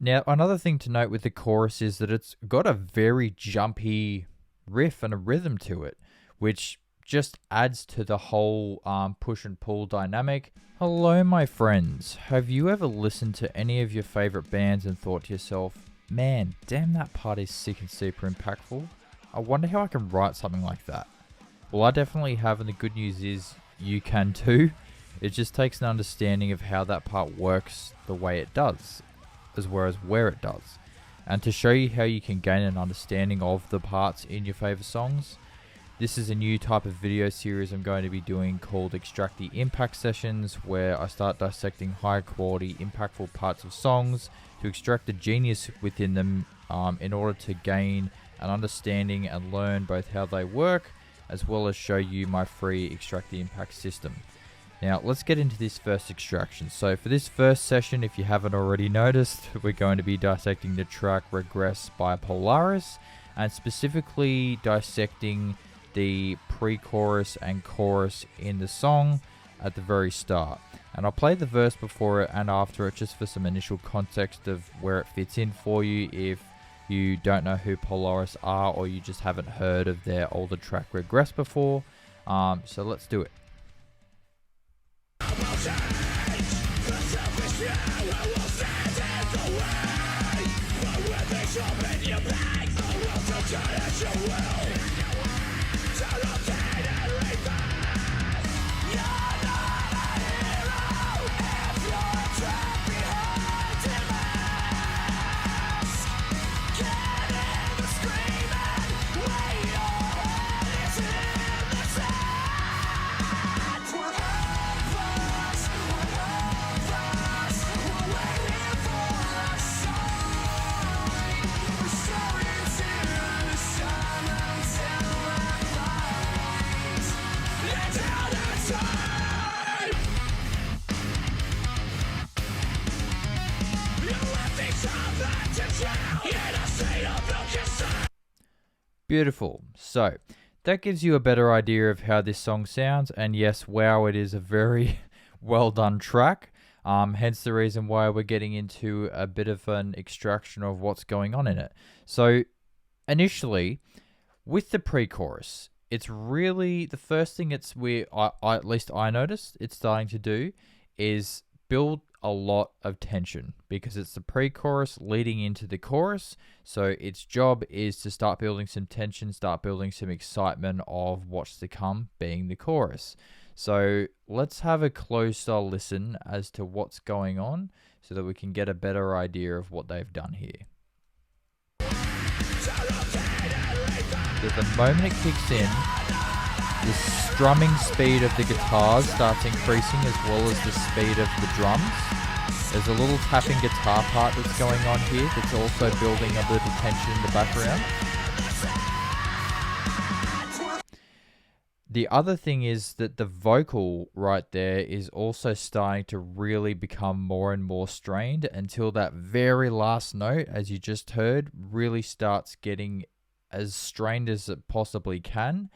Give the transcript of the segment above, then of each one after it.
Now, another thing to note with the chorus is that it's got a very jumpy riff and a rhythm to it, which just adds to the whole push and pull dynamic. Hello, my friends. Have you ever listened to any of your favorite bands and thought to yourself, man, damn, that part is sick and super impactful? I wonder how I can write something like that. Well, I definitely have, and the good news is you can too. It just takes an understanding of how that part works the way it does, as well as where it does. And to show you how you can gain an understanding of the parts in your favorite songs, this is a new type of video series I'm going to be doing called Extract the Impact Sessions, where I start dissecting high quality, impactful parts of songs to extract the genius within them in order to gain an understanding and learn both how they work, as well as show you my free Extract the Impact system. Now, let's get into this first extraction. So for this first session, if you haven't already noticed, we're going to be dissecting the track Regress by Polaris, and specifically dissecting the pre-chorus and chorus in the song at the very start. And I'll play the verse before it and after it just for some initial context of where it fits in for you if you don't know who Polaris are or you just haven't heard of their older track Regress before. So let's do it. Beautiful. So that gives you a better idea of how this song sounds, and yes, wow, it is a very well done track. Hence the reason why we're getting into a bit of an extraction of what's going on in it. So initially, with the pre-chorus, it's really the first thing at least I noticed it's starting to do is build a lot of tension, because it's the pre-chorus leading into the chorus. So its job is to start building some tension, start building some excitement of what's to come, being the chorus. So let's have a closer listen as to what's going on so that we can get a better idea of what they've done here. So the moment it kicks in, the strumming speed of the guitars starts increasing as well as the speed of the drums. There's a little tapping guitar part that's going on here that's also building a little tension in the background. The other thing is that the vocal right there is also starting to really become more and more strained until that very last note, as you just heard, really starts getting as strained as it possibly can.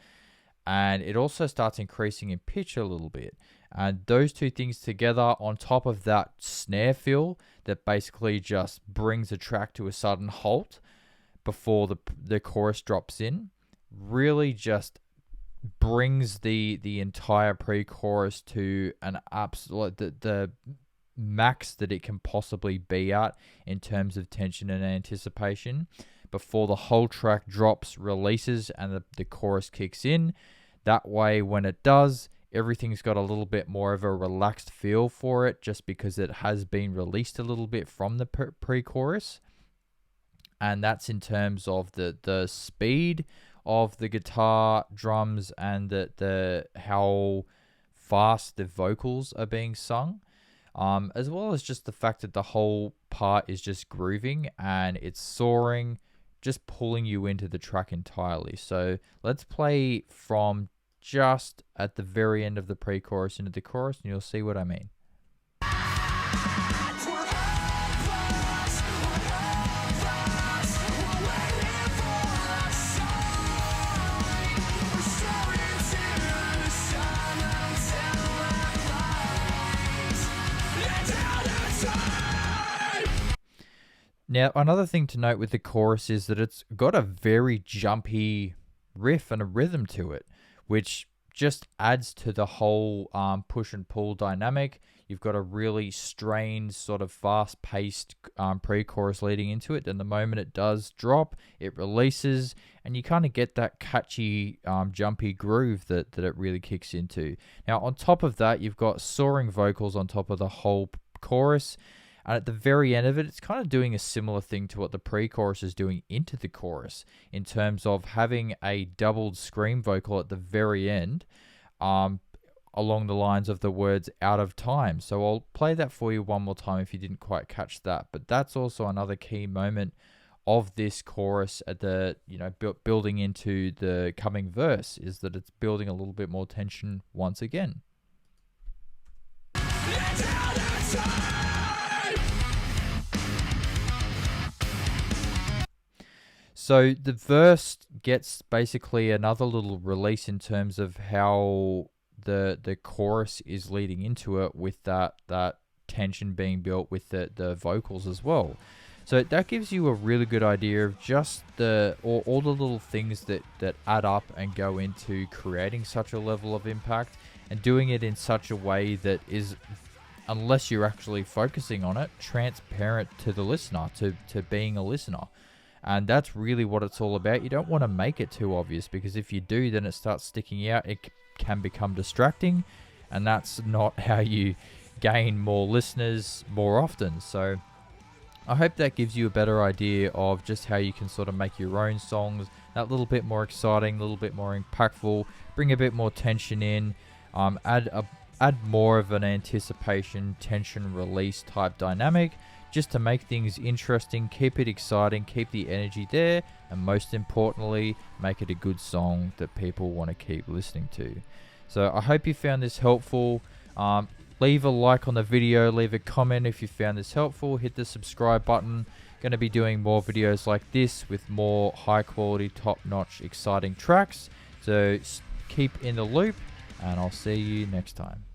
And it also starts increasing in pitch a little bit. And those two things together, on top of that snare fill that basically just brings the track to a sudden halt before the chorus drops in, really just brings the entire pre-chorus to an absolute the max that it can possibly be at in terms of tension and anticipation before the whole track drops, releases, and the chorus kicks in. That way, when it does, everything's got a little bit more of a relaxed feel for it, just because it has been released a little bit from the pre-chorus. And that's in terms of the speed of the guitar, drums, and the how fast the vocals are being sung, as well as just the fact that the whole part is just grooving and it's soaring, just pulling you into the track entirely. So let's play from just at the very end of the pre-chorus into the chorus, and you'll see what I mean. Now, another thing to note with the chorus is that it's got a very jumpy riff and a rhythm to it, which just adds to the whole push and pull dynamic. You've got a really strained, sort of fast-paced pre-chorus leading into it. Then the moment it does drop, it releases, and you kind of get that catchy, jumpy groove that it really kicks into. Now, on top of that, you've got soaring vocals on top of the whole chorus. And at the very end of it, it's kind of doing a similar thing to what the pre-chorus is doing into the chorus in terms of having a doubled scream vocal at the very end, along the lines of the words "out of time." So I'll play that for you one more time if you didn't quite catch that. But that's also another key moment of this chorus at the, building into the coming verse, is that it's building a little bit more tension once again. So the verse gets basically another little release in terms of how the chorus is leading into it, with that tension being built with the vocals as well. So that gives you a really good idea of just all the little things that add up and go into creating such a level of impact, and doing it in such a way that is, unless you're actually focusing on it, transparent to the listener, to being a listener. And that's really what it's all about. You don't want to make it too obvious, because if you do, then it starts sticking out. It can become distracting, and that's not how you gain more listeners more often. So I hope that gives you a better idea of just how you can sort of make your own songs that little bit more exciting, a little bit more impactful, bring a bit more tension in, add more of an anticipation, tension release type dynamic, just to make things interesting, keep it exciting, keep the energy there, and most importantly, make it a good song that people want to keep listening to. So I hope you found this helpful. Leave a like on the video, leave a comment if you found this helpful, hit the subscribe button. Going to be doing more videos like this with more high quality, top notch, exciting tracks. So keep in the loop, and I'll see you next time.